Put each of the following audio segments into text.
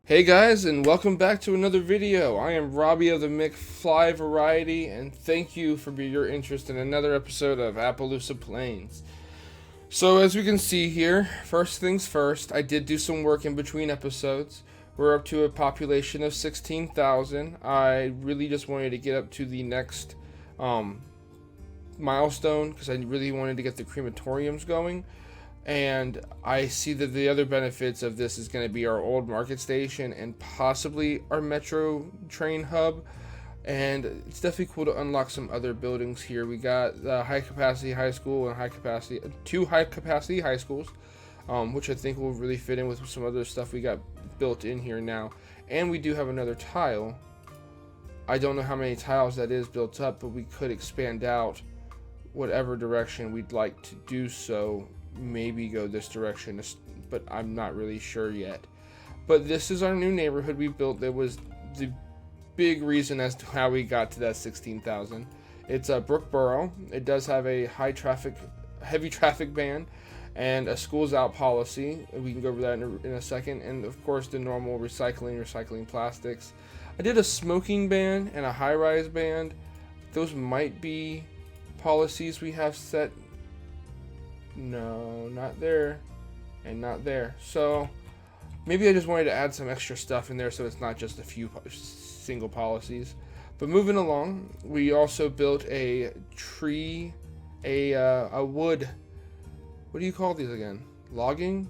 Hey guys, and welcome back to another video. I am Robbie of the McFly variety, and thank you for your interest in another episode of Appaloosa Plains. So as we can see here, first things first, I did do some work in between episodes. We're up to a population of 16,000. I really just wanted to get up to the next milestone because I really wanted to get the crematoriums going. And I see that the other benefits of this is going to be our old market station and possibly our metro train hub. And it's definitely cool to unlock some other buildings here. We got the high capacity high school and two high capacity high schools, which I think will really fit in with some other stuff we got built in here now. And we do have another tile. I don't know how many tiles that is built up, but we could expand out whatever direction we'd like to do so. Maybe go this direction, but I'm not really sure yet. But this is our new neighborhood we built. That was the big reason as to how we got to that 16,000. It's a Brookboro. It does have a heavy traffic ban and a schools out policy. We can go over that in a second. And of course the normal recycling plastics. I did a smoking ban and a high-rise ban. Those might be policies we have set. No, not there, and not there. So maybe I just wanted to add some extra stuff in there so it's not just a few single policies. But moving along, we also built a wood. What do you call these again? Logging?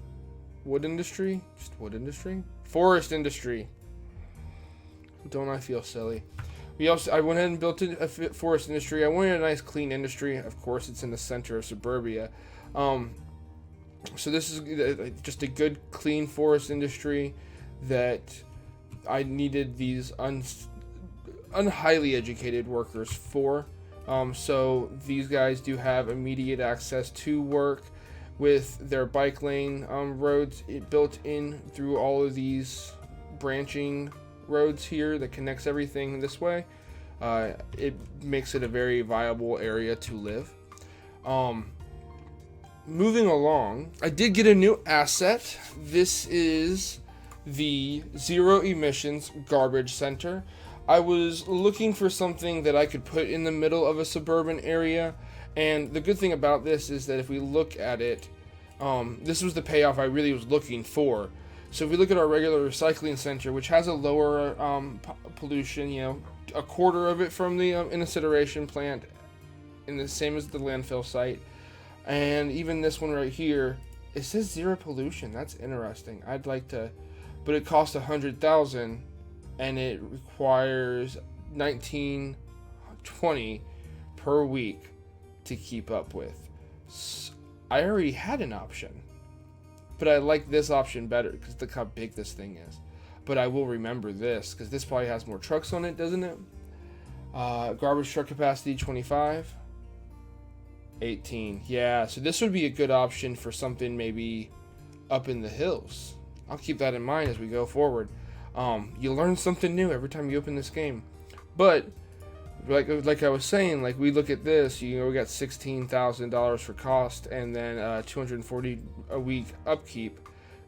Wood industry? Just wood industry? Forest industry. Don't I feel silly? I went ahead and built a forest industry. I wanted a nice clean industry. Of course, it's in the center of suburbia. So this is just a good clean forest industry that I needed these unhighly educated workers for. So these guys do have immediate access to work with their bike lane roads built in through all of these branching roads here that connects everything this way. It makes it a very viable area to live. Moving along, I did get a new asset. This is the Zero Emissions Garbage Center. I was looking for something that I could put in the middle of a suburban area, and the good thing about this is that if we look at it, this was the payoff I really was looking for. So if we look at our regular recycling center, which has a lower pollution, a quarter of it from the incineration plant, and the same as the landfill site. And even this one right here, it says zero pollution. That's interesting. I'd like to, but it costs $100,000, and it requires $19.20 per week to keep up with. So I already had an option, but I like this option better because look how big this thing is. But I will remember this because this probably has more trucks on it, doesn't it? Garbage truck capacity 25. 18. Yeah, so this would be a good option for something maybe up in the hills. I'll keep that in mind as we go forward. You learn something new every time you open this game. But like I was saying, like we look at this, we got $16,000 for cost and then $240 a week upkeep.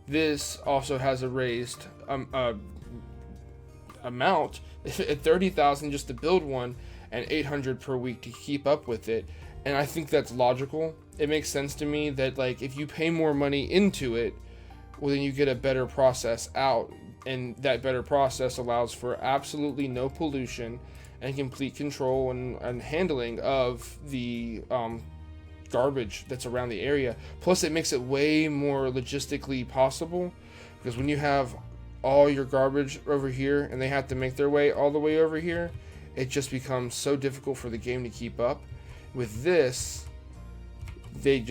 This also has a raised amount at $30,000 just to build one and $800 per week to keep up with it. And I think that's logical. It makes sense to me that like if you pay more money into it, well then you get a better process out, and that better process allows for absolutely no pollution and complete control and handling of the garbage that's around the area. Plus it makes it way more logistically possible, because when you have all your garbage over here and they have to make their way all the way over here, it just becomes so difficult for the game to keep up. With this, they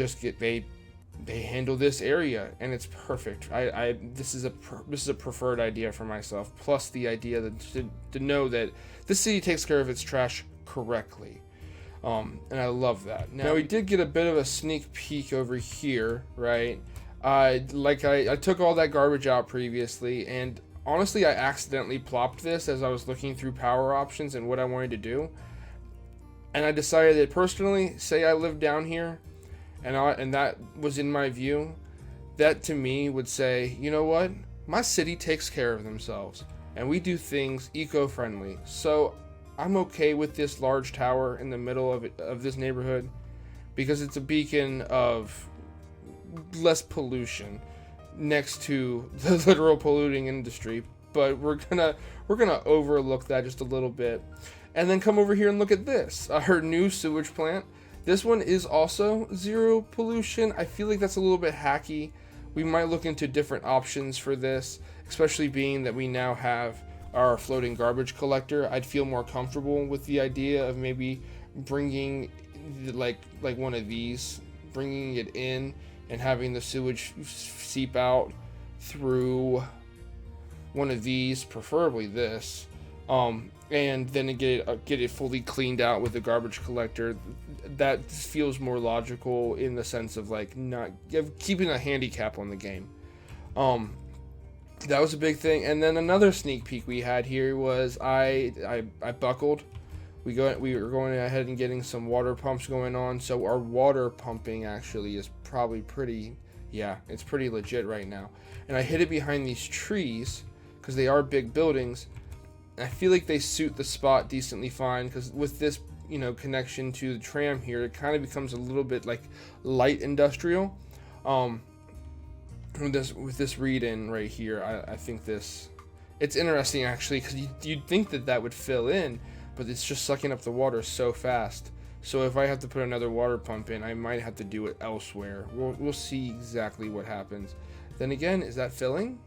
handle this area and it's perfect. This is a preferred idea for myself. Plus the idea that to know that the city takes care of its trash correctly, and I love that. Now we did get a bit of a sneak peek over here, right? I took all that garbage out previously, and honestly, I accidentally plopped this as I was looking through power options and what I wanted to do. And I decided that personally, say I lived down here, and that was in my view, that to me would say, you know what? my city takes care of themselves, and we do things eco-friendly. So I'm okay with this large tower in the middle of this neighborhood, because it's a beacon of less pollution next to the literal polluting industry. But we're gonna overlook that just a little bit, and then come over here and look at this, our new sewage plant. This one is also zero pollution. I feel like that's a little bit hacky. We might look into different options for this, especially being that we now have our floating garbage collector. I'd feel more comfortable with the idea of maybe bringing like one of these, bringing it in and having the sewage seep out through one of these, preferably this, and then get it fully cleaned out with the garbage collector. That feels more logical in the sense of like not keeping a handicap on the game. That was a big thing. And then another sneak peek we had here was I buckled. We were going ahead and getting some water pumps going on. So our water pumping actually is probably it's pretty legit right now. And I hid it behind these trees because they are big buildings. I feel like they suit the spot decently fine, because with this, connection to the tram here, it kind of becomes a little bit like light industrial. With this read-in right here, I think it's interesting actually, because you'd think that would fill in, but it's just sucking up the water so fast. So if I have to put another water pump in, I might have to do it elsewhere. We'll see exactly what happens. Then again, is that filling?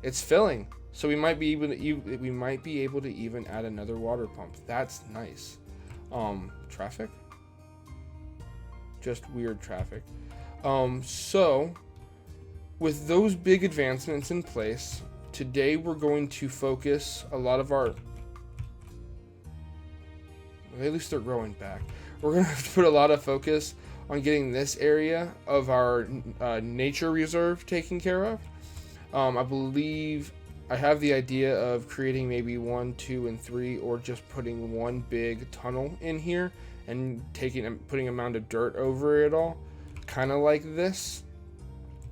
It's filling. So we might be able to even add another water pump. That's nice. Traffic? Just weird traffic. So with those big advancements in place, today we're going to focus a lot of our, at least they're growing back. We're going to have to put a lot of focus on getting this area of our nature reserve taken care of. I believe I have the idea of creating maybe 1, 2, and 3, or just putting one big tunnel in here and putting a mound of dirt over it all, kind of like this,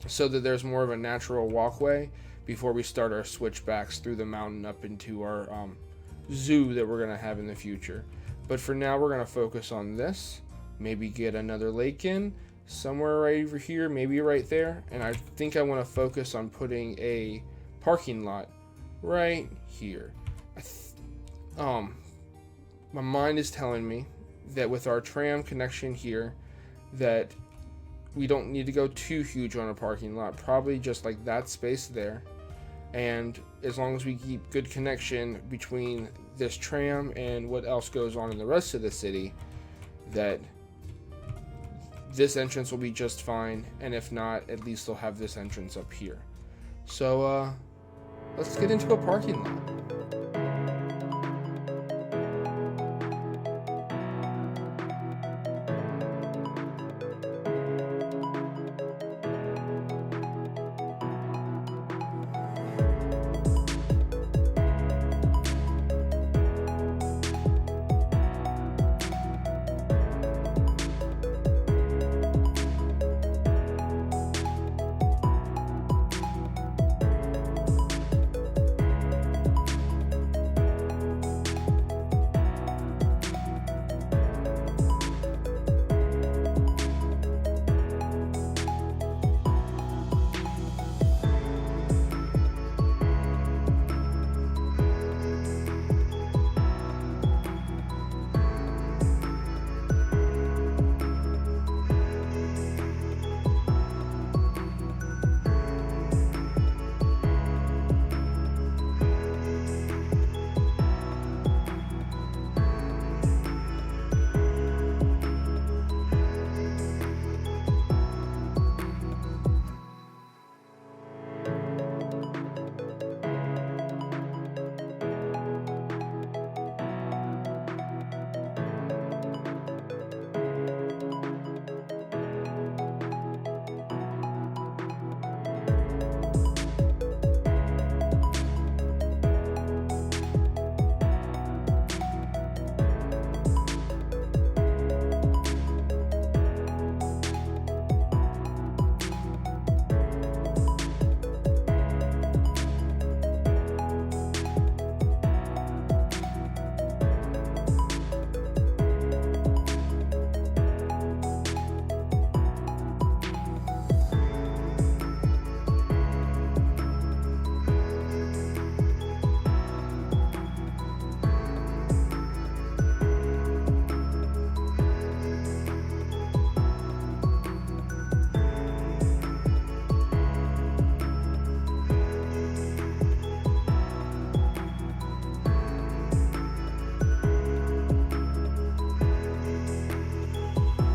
so that there's more of a natural walkway before we start our switchbacks through the mountain up into our zoo that we're going to have in the future. But for now, we're going to focus on this, maybe get another lake in somewhere right over here, maybe right there, and I think I want to focus on putting a parking lot right here. My mind is telling me that with our tram connection here, that we don't need to go too huge on a parking lot, probably just like that space there. And as long as we keep good connection between this tram and what else goes on in the rest of the city, that this entrance will be just fine. And if not, at least they'll have this entrance up here. So let's get into a parking lot.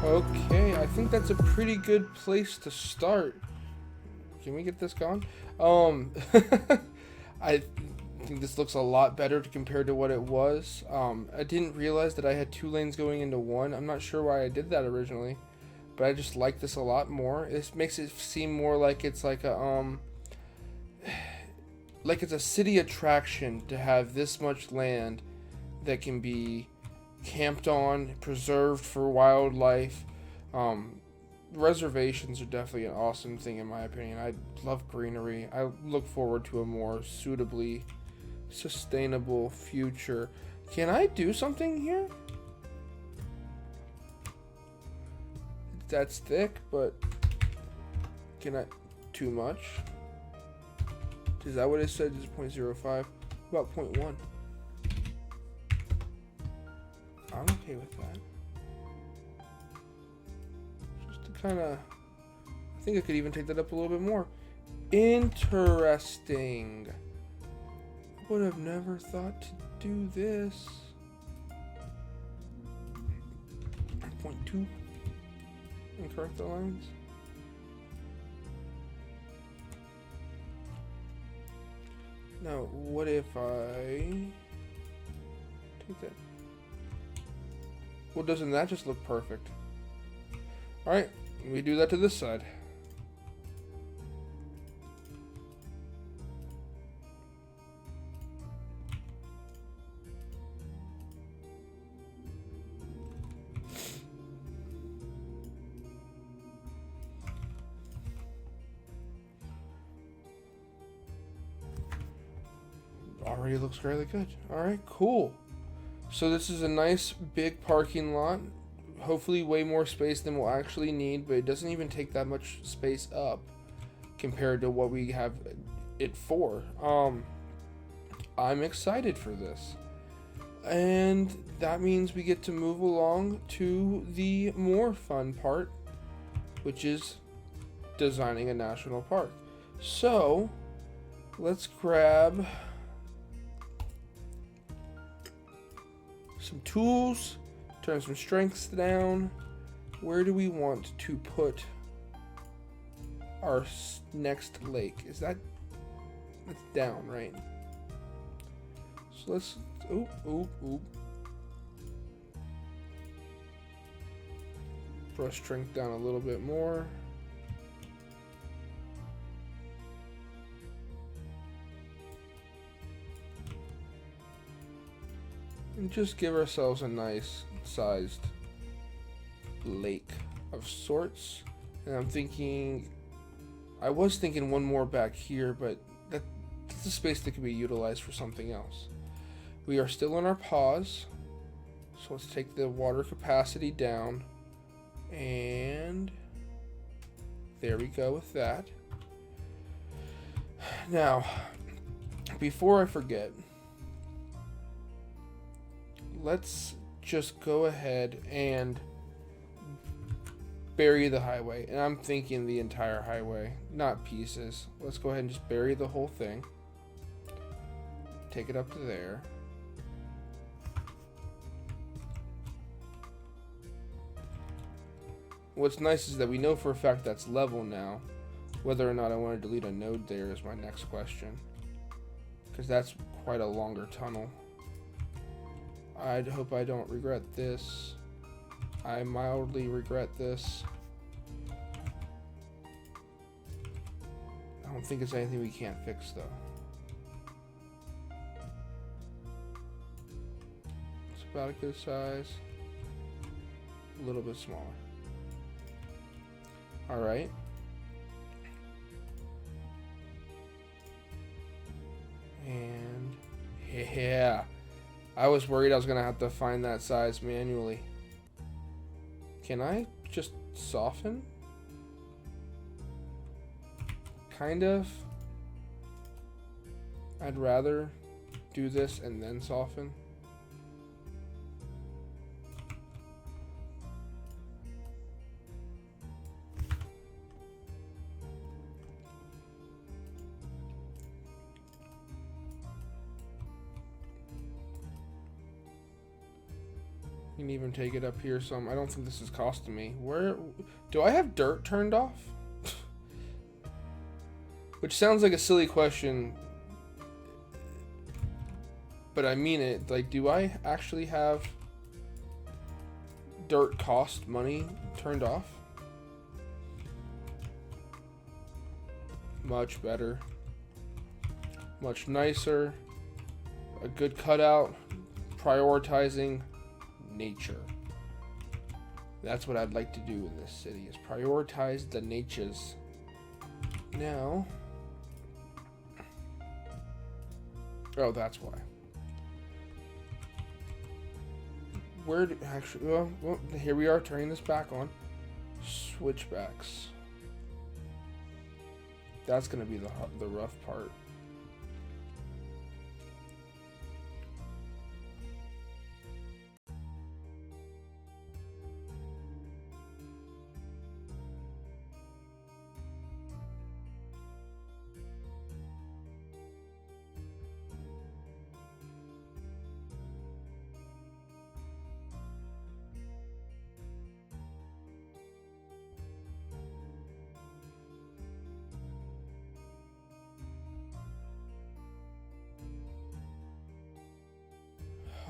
Okay, I think that's a pretty good place to start. Can we get this gone? I think this looks a lot better compared to what it was. I didn't realize that I had 2 lanes going into 1. I'm not sure why I did that originally, but I just like this a lot more. This makes it seem more like it's like a like it's a city attraction to have this much land that can be camped on, preserved for wildlife. Reservations are definitely an awesome thing in my opinion. I love greenery. I look forward to a more suitably sustainable future. Can I do something here? That's thick, but can I? Too much? Is that what it said? Just 0.05? About 0.1. I'm okay with that. Just to kind of... I think I could even take that up a little bit more. Interesting. Would have never thought to do this. 0.2. Incorrect the lines. Now, what if I take that? Well, doesn't that just look perfect? Alright, we do that to this side. Already looks really good. Alright, cool. So this is a nice big parking lot. Hopefully way more space than we'll actually need, but it doesn't even take that much space up compared to what we have it for. I'm excited for this. And that means we get to move along to the more fun part, which is designing a national park. So let's grab some tools, turn some strengths down. Where do we want to put our next lake? Is that's down, right? So let's, oop. Brush strength down a little bit more. And just give ourselves a nice sized lake of sorts. And I was thinking one more back here, but that's a space that could be utilized for something else. We are still in our pause, so let's take the water capacity down, and there we go with that. Now, before I forget, let's just go ahead and bury the highway. And I'm thinking the entire highway, not pieces. Let's go ahead and just bury the whole thing. Take it up to there. What's nice is that we know for a fact that's level now. Whether or not I want to delete a node there is my next question, because that's quite a longer tunnel. I hope I don't regret this. I mildly regret this. I don't think it's anything we can't fix though. It's about a good size. A little bit smaller. Alright. And yeah. I was worried I was going to have to find that size manually. Can I just soften? Kind of. I'd rather do this and then soften. You can even take it up here some. I don't think this is costing me. Where do I have dirt turned off? Which sounds like a silly question, but I mean it. Like, do I actually have dirt cost money turned off? Much better. Much nicer. A good cutout. Prioritizing nature. That's what I'd like to do in this city, is prioritize the natures. Now, oh, that's why. Where do, actually, well, here we are turning this back on. Switchbacks. That's gonna be the rough part.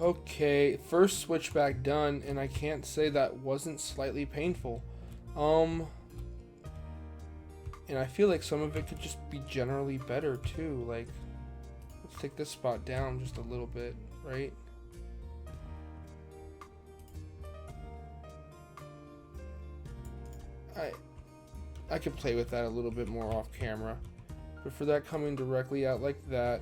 Okay, first switchback done, and I can't say that wasn't slightly painful. And I feel like some of it could just be generally better too. Like, let's take this spot down just a little bit, right? I could play with that a little bit more off camera, but for that coming directly out like that,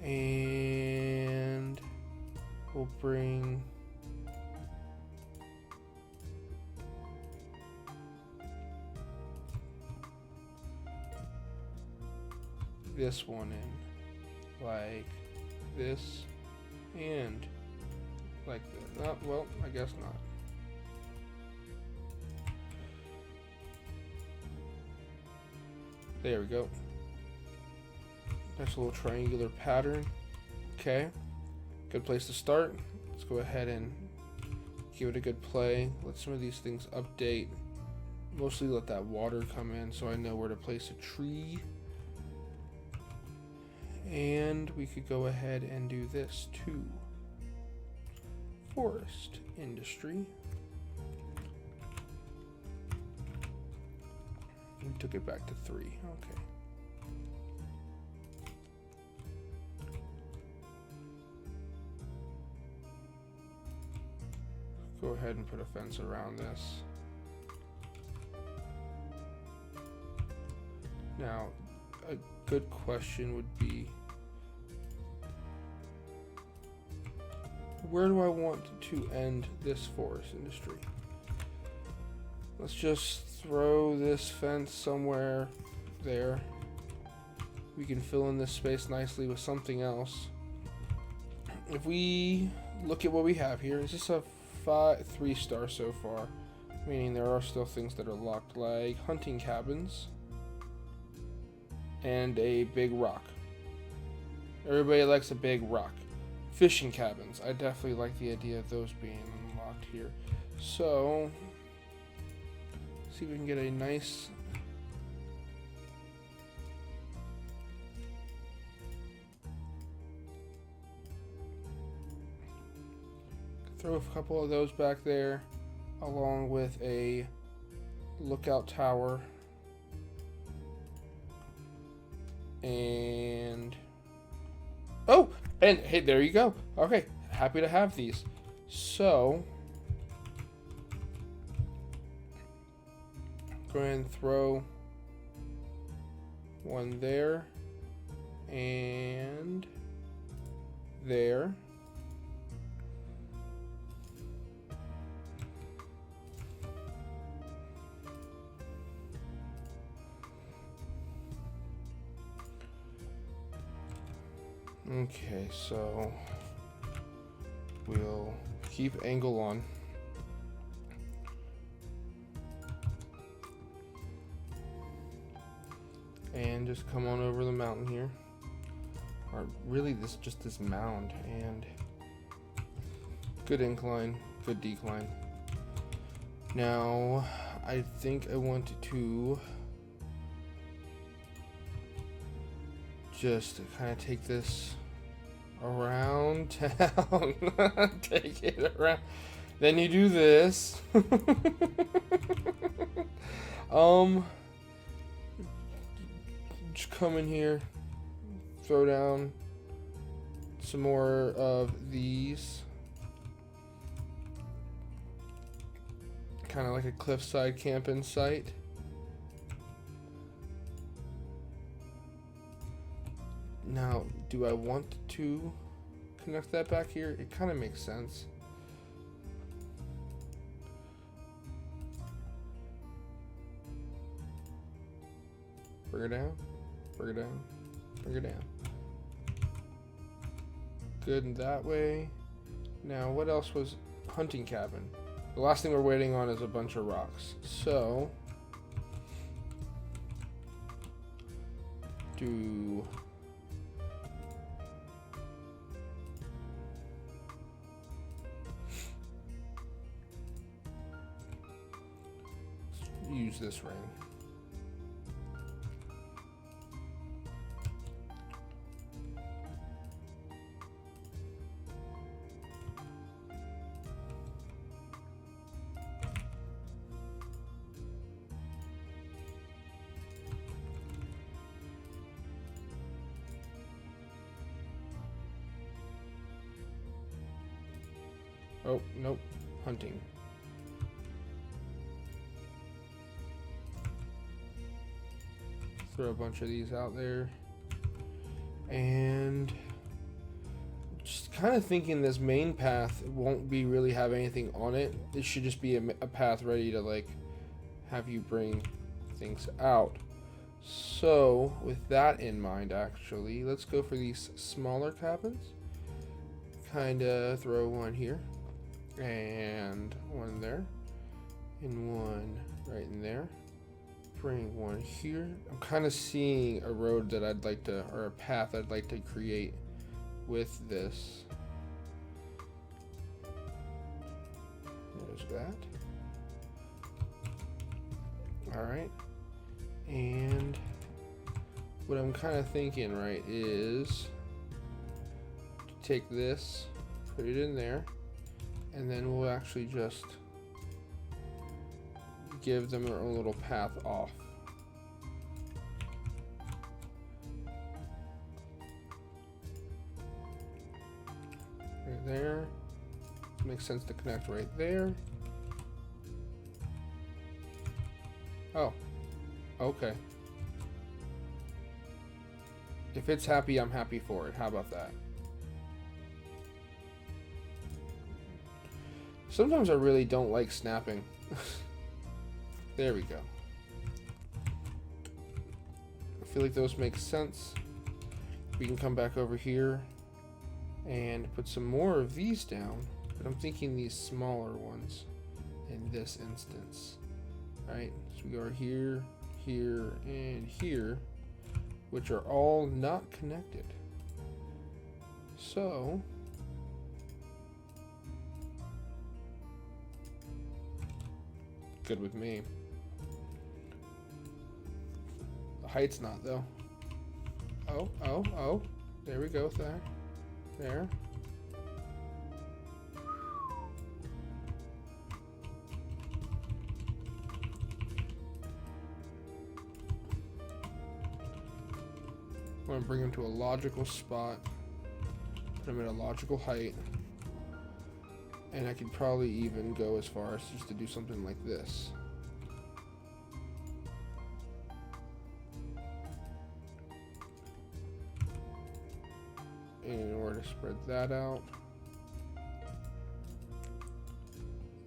and we'll bring this one in like this and like this. Oh, well, I guess not. There we go. Nice little triangular pattern. Okay, good place to start. Let's go ahead and give it a good play. Let some of these things update. Mostly let that water come in so I know where to place a tree. And we could go ahead and do this too. Forest industry. We took it back to 3. Okay. Go ahead and put a fence around this. Now, a good question would be, where do I want to end this forest industry? Let's just throw this fence somewhere there. We can fill in this space nicely with something else. If we look at what we have here, is this a 3-star so far, meaning there are still things that are locked, like hunting cabins and a big rock. Everybody likes a big rock. Fishing cabins, I definitely like the idea of those being unlocked here. So, see if we can get a nice throw a couple of those back there, along with a lookout tower. And oh, and hey, there you go. Okay, happy to have these. So go ahead and throw one there and there. Okay, so we'll keep angle on. And just come on over the mountain here. Or really this mound, and Good incline, good decline. Now, I think I want to just kind of take this around town. Take it around. Then you do this. Just come in here, throw down some more of these. Kind of like a cliffside camping site. Now, do I want to connect that back here? It kind of makes sense. Bring her down, bring her down, bring her down. Good in that way. Now, what else was hunting cabin? The last thing we're waiting on is a bunch of rocks. So, use this ring. Oh, nope. Hunting. Throw a bunch of these out there. And just kind of thinking this main path won't be really have anything on it. It should just be a path ready to like have you bring things out. So with that in mind, actually, let's go for these smaller cabins. Kind of throw one here. And one there, and one right in there. Bring one here. I'm kind of seeing a road that I'd like to, or a path I'd like to create with this. There's that. All right. And what I'm kind of thinking, right, is to take this, put it in there. And then we'll actually just give them their own little path off. Right there. Makes sense to connect right there. Oh, okay. If it's happy, I'm happy for it. How about that? Sometimes I really don't like snapping. There we go. I feel like those make sense. We can come back over here and put some more of these down, but I'm thinking these smaller ones in this instance. Right? So we go here, here, and here, which are all not connected. So good with me. The height's not though. Oh. There we go. There. I'm gonna bring him to a logical spot. Put him at a logical height. And I could probably even go as far as just to do something like this. In order to spread that out.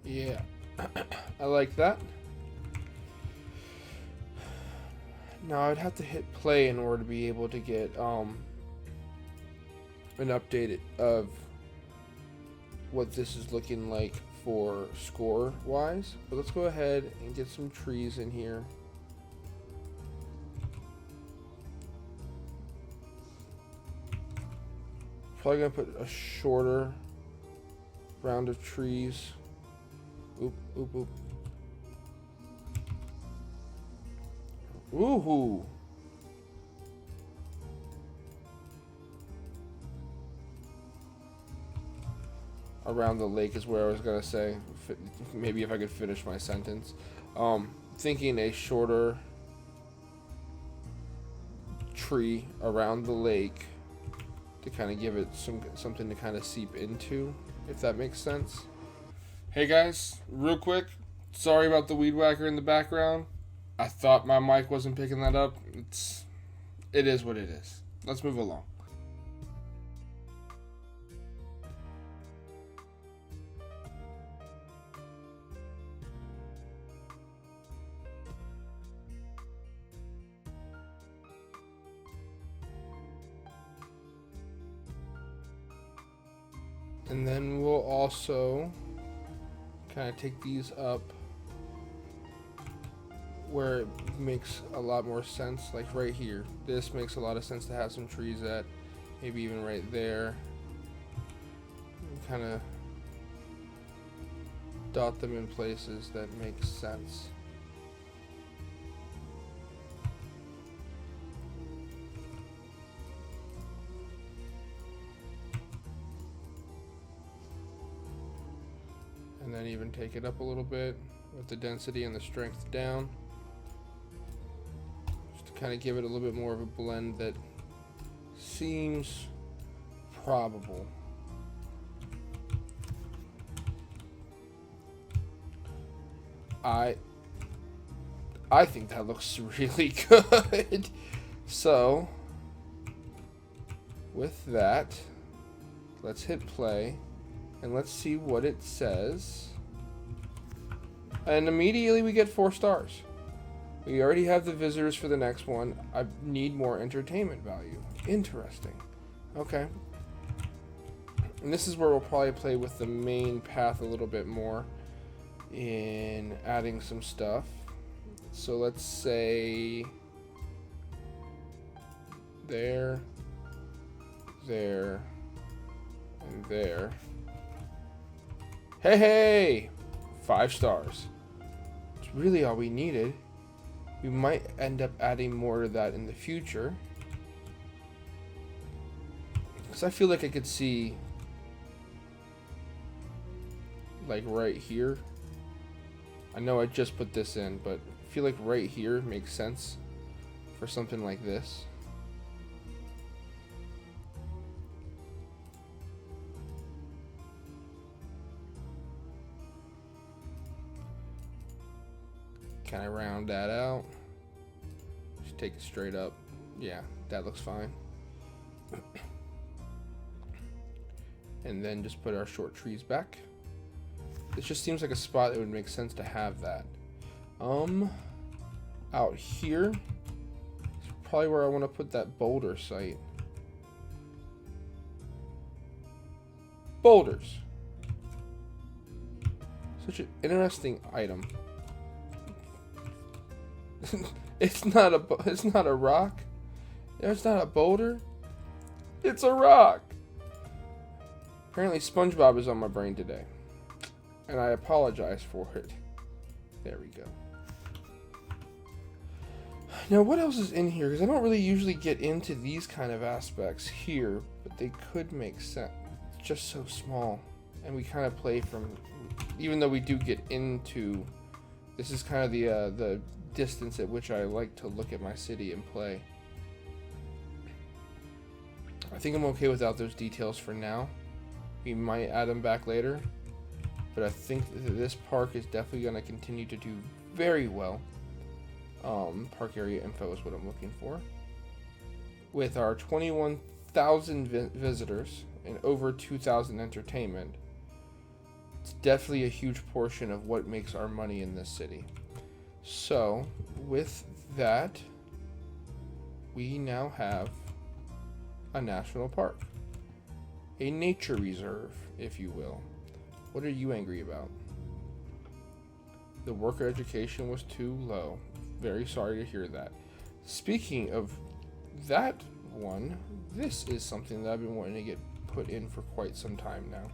Yeah, I like that. Now I'd have to hit play in order to be able to get an update of what this is looking like for score wise. But let's go ahead and get some trees in here. Probably gonna put a shorter round of trees. Oop, oop, oop. Woohoo! Around the lake is where I was gonna say. Maybe if I could finish my sentence. Thinking a shorter tree around the lake to kind of give it something to kind of seep into, if that makes sense. Hey guys, real quick, sorry about the weed whacker in the background. I thought my mic wasn't picking that up. It is what it is. Let's move along. And then we'll also kind of take these up where it makes a lot more sense, like right here. This makes a lot of sense to have some trees at, maybe even right there. Kind of dot them in places that make sense. And then even take it up a little bit with the density and the strength down. Just to kind of give it a little bit more of a blend that seems probable. I think that looks really good. So, with that, let's hit play. And let's see what it says. And immediately we get 4 stars. We already have the visitors for the next one. I need more entertainment value. Interesting. Okay. And this is where we'll probably play with the main path a little bit more in adding some stuff. So let's say there, there, and there. Hey! 5 stars. It's really all we needed. We might end up adding more to that in the future. Because I feel like I could see, like right here. I know I just put this in, but I feel like right here makes sense for something like this. Kind of round that out. Just take it straight up. Yeah, that looks fine. And then just put our short trees back. This just seems like a spot that would make sense to have that. Out here is probably where I want to put that boulder site. Boulders. Such an interesting item. It's not a rock. It's not a boulder. It's a rock. Apparently SpongeBob is on my brain today, and I apologize for it. There we go. Now what else is in here? Because I don't really usually get into these kind of aspects here, but they could make sense. It's just so small, and we kind of play from, even though we do get into, this is kind of the distance at which I like to look at my city and play. I think I'm okay without those details for now. We might add them back later, but I think that this park is definitely going to continue to do very well. Park area info is what I'm looking for. With our 21,000 visitors and over 2,000 entertainment, it's definitely a huge portion of what makes our money in this city. So, with that, we now have a national park. A nature reserve, if you will. What are you angry about? The worker education was too low. Very sorry to hear that. Speaking of that one, this is something that I've been wanting to get put in for quite some time now.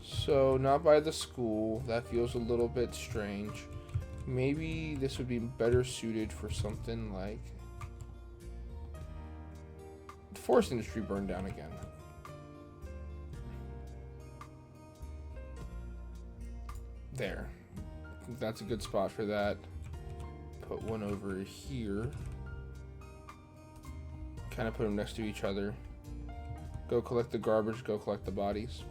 So not by the school. That feels a little bit strange. Maybe this would be better suited for something like the forest industry burned down again. There. I think that's a good spot for that. Put one over here. Kind of put them next to each other. Go collect the garbage, go collect the bodies.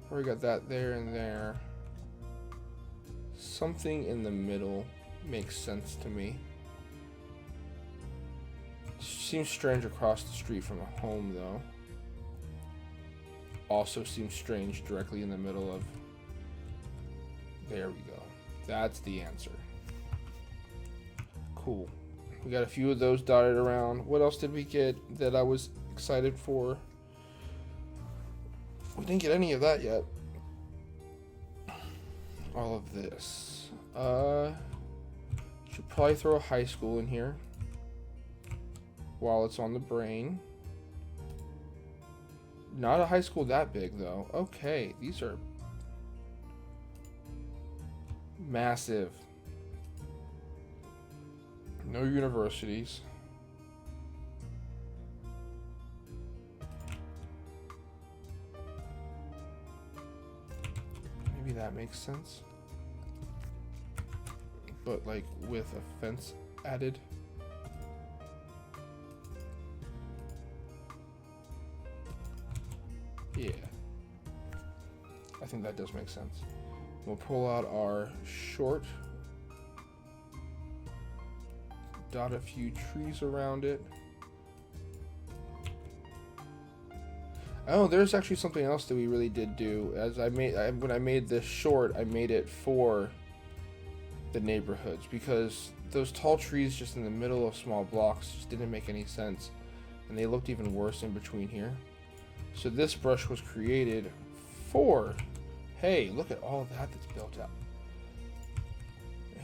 We got that there and there. Something in the middle makes sense to me. Seems strange across the street from a home, though. Also seems strange directly in the middle of... There we go. That's the answer. Cool. We got a few of those dotted around. What else did we get that I was excited for? We didn't get any of that yet. All of this. Should probably throw a high school in here while it's on the brain. Not a high school that big, though. Okay, these are massive. No universities. Maybe that makes sense. But like with a fence added. Yeah. I think that does make sense. We'll pull out our short. Dot a few trees around it. Oh, there's actually something else that we really did do. As when I made this short, I made it for the neighborhoods because those tall trees just in the middle of small blocks just didn't make any sense, and they looked even worse in between here. So this brush was created for, hey, look at all of that that's built up.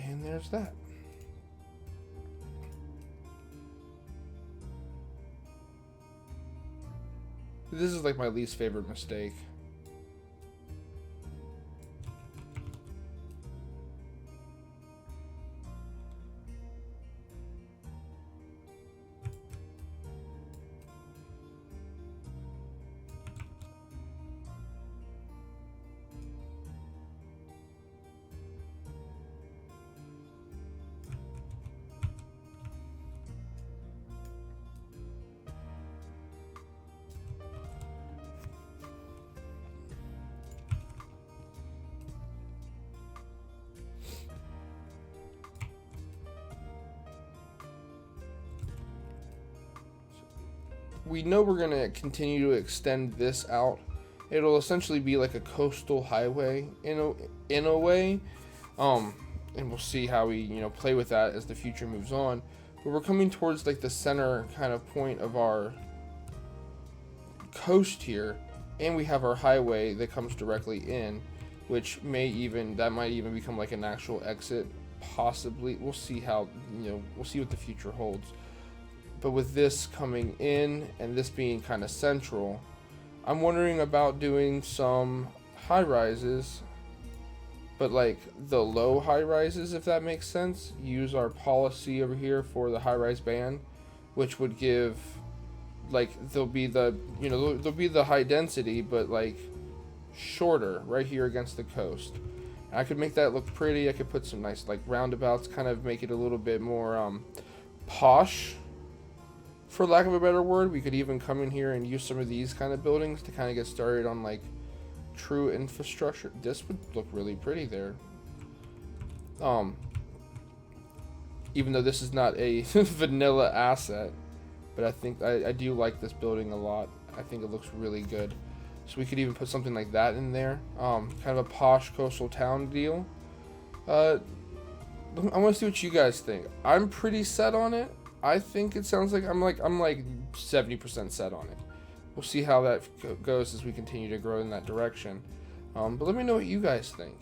And there's that. This is like my least favorite mistake. We know we're going to continue to extend this out. It'll essentially be like a coastal highway in a way. And we'll see how we, play with that as the future moves on. But we're coming towards like the center kind of point of our coast here, and we have our highway that comes directly in, which might even become like an actual exit, possibly. We'll see how, we'll see what the future holds. But with this coming in and this being kind of central, I'm wondering about doing some high rises, but like the low high rises, if that makes sense. Use our policy over here for the high rise band, which would give, like, there'll be the high density, but like shorter right here against the coast. I could make that look pretty. I could put some nice like roundabouts, kind of make it a little bit more posh, for lack of a better word. We could even come in here and use some of these kind of buildings to kind of get started on like true infrastructure. This would look really pretty there. Even though this is not a vanilla asset, but I think I do like this building a lot. I think it looks really good. So we could even put something like that in there. Kind of a posh coastal town deal. I want to see what you guys think. I'm pretty set on it. I think it sounds like I'm like 70% set on it. We'll see how that goes as we continue to grow in that direction. But let me know what you guys think.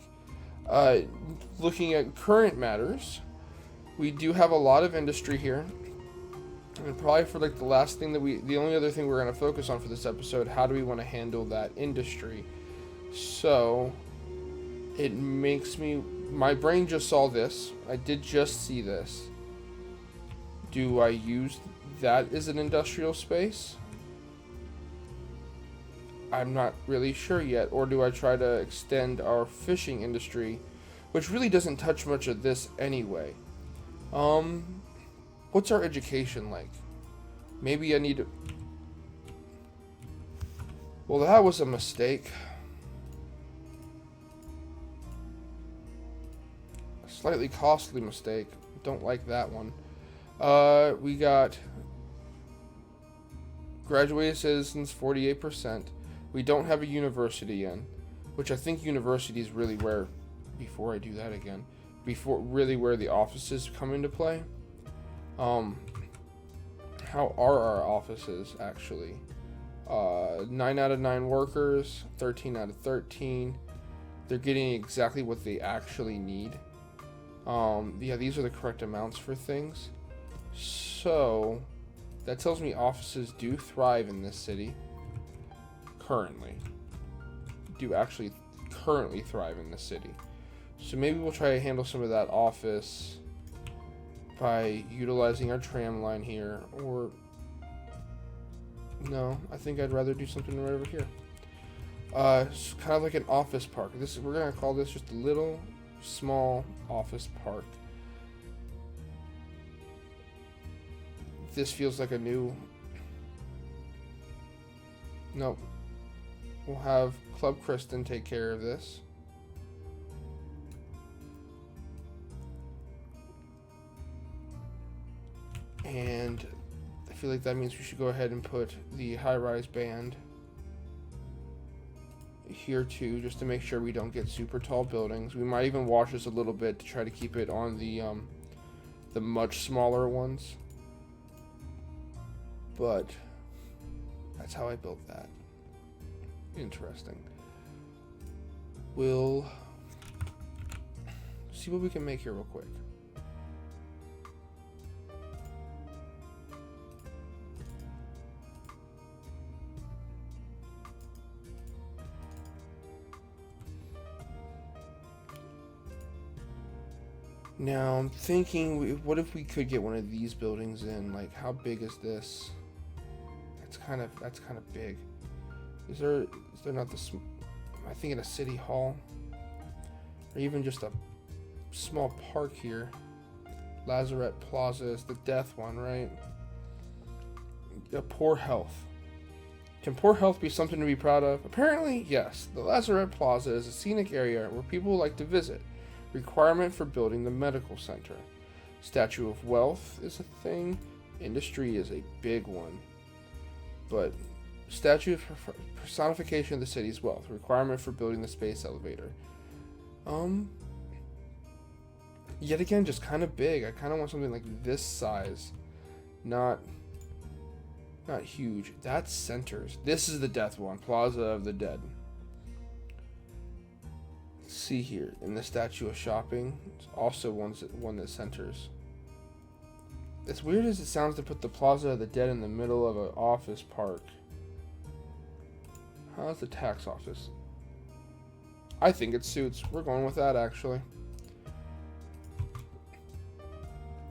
Looking at current matters, we do have a lot of industry here. And probably for like the last thing the only other thing we're going to focus on for this episode, how do we want to handle that industry? So it makes me, my brain just saw this. I did just see this. Do I use that as an industrial space? I'm not really sure yet. Or do I try to extend our fishing industry, which really doesn't touch much of this anyway? What's our education like? Maybe I need to... Well, that was a mistake. A slightly costly mistake. Don't like that one. We got graduated citizens, 48%. We don't have a university in, which I think university is really where, before I do that again, really where the offices come into play. How are our offices actually? 9 out of 9 workers, 13 out of 13. They're getting exactly what they actually need. Yeah, these are the correct amounts for things. So that tells me offices do thrive in this city. Currently thrive in this city. So maybe we'll try to handle some of that office by utilizing our tram line here, or no, I think I'd rather do something right over here. It's kind of like an office park. We're gonna call this just a little small office park. This feels like a new... Nope. We'll have Club Kristen take care of this. And I feel like that means we should go ahead and put the high-rise band here too, just to make sure we don't get super tall buildings. We might even wash this a little bit to try to keep it on the much smaller ones. But that's how I built that. Interesting. We'll see what we can make here real quick. Now I'm thinking, what if we could get one of these buildings in? Like, how big is this? That's kind of big. Is there not this? Am I thinking a city hall, or even just a small park here? Lazarette Plaza is the death one, right? Poor health. Can poor health be something to be proud of? Apparently, yes. The Lazarette Plaza is a scenic area where people like to visit. Requirement for building the medical center. Statue of Wealth is a thing. Industry is a big one. But statue of personification of the city's wealth. Requirement for building the space elevator. Yet again, just kind of big. I kind of want something like this size. Not huge. That's centers. This is the death one. Plaza of the Dead. See here, in the statue of shopping, it's also one that centers. As weird as it sounds to put the Plaza of the Dead in the middle of an office park. How's the tax office? I think it suits. We're going with that, actually.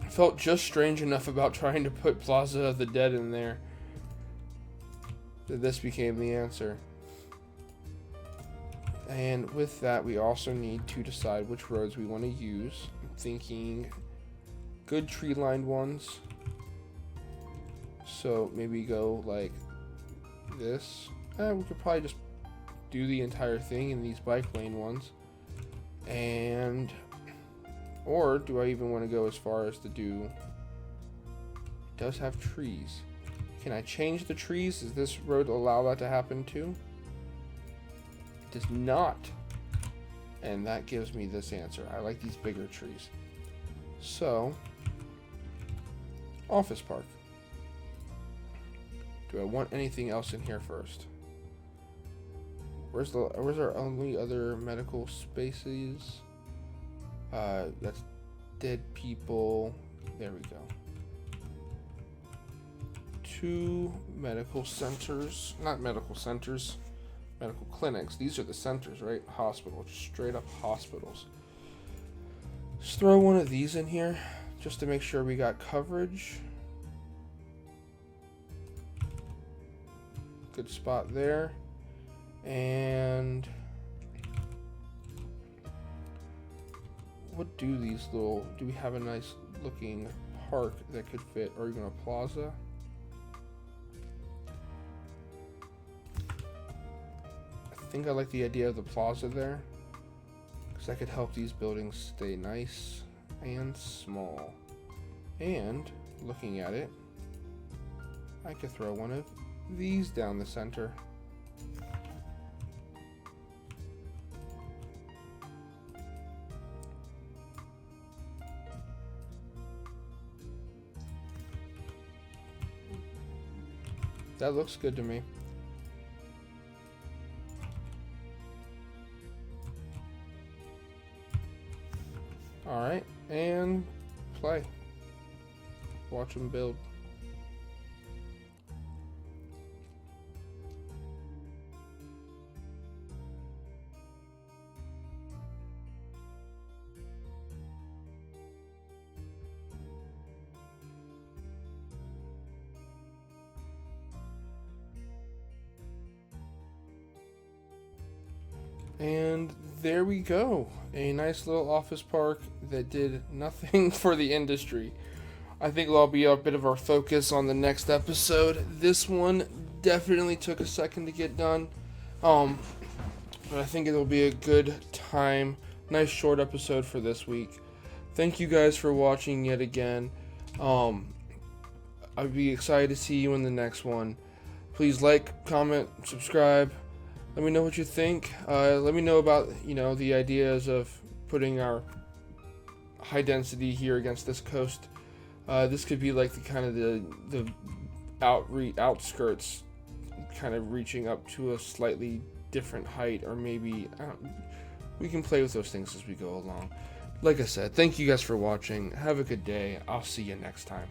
I felt just strange enough about trying to put Plaza of the Dead in there that this became the answer. And with that, we also need to decide which roads we want to use. I'm thinking good tree-lined ones. So maybe go like this. We could probably just do the entire thing in these bike lane ones. And, or do I even want to go as far as to do, it does have trees. Can I change the trees? Does this road allow that to happen too? Does not, and that gives me this answer. I like these bigger trees. So, office park. Do I want anything else in here first? Where's our only other medical spaces? That's dead people. There we go. 2 medical centers, not medical centers, medical clinics. These are the centers, right? Hospitals, straight up hospitals. Just throw one of these in here just to make sure we got coverage. Good spot there. And what do these little, do we have a nice looking park that could fit, or even a plaza? I think I like the idea of the plaza there, because that could help these buildings stay nice and small. And looking at it, I could throw one of these down the center. That looks good to me. Alright, and play. Watch them build. And there we go. A nice little office park that did nothing for the industry. I think that'll be a bit of our focus on the next episode. This one definitely took a second to get done. But I think it'll be a good time. Nice short episode for this week. Thank you guys for watching yet again. I'd be excited to see you in the next one. Please like, comment, subscribe. Let me know what you think. Let me know about, the ideas of putting our high density here against this coast. This could be like the kind of the outskirts, kind of reaching up to a slightly different height, or maybe we can play with those things as we go along. Like I said, thank you guys for watching. Have a good day. I'll see you next time.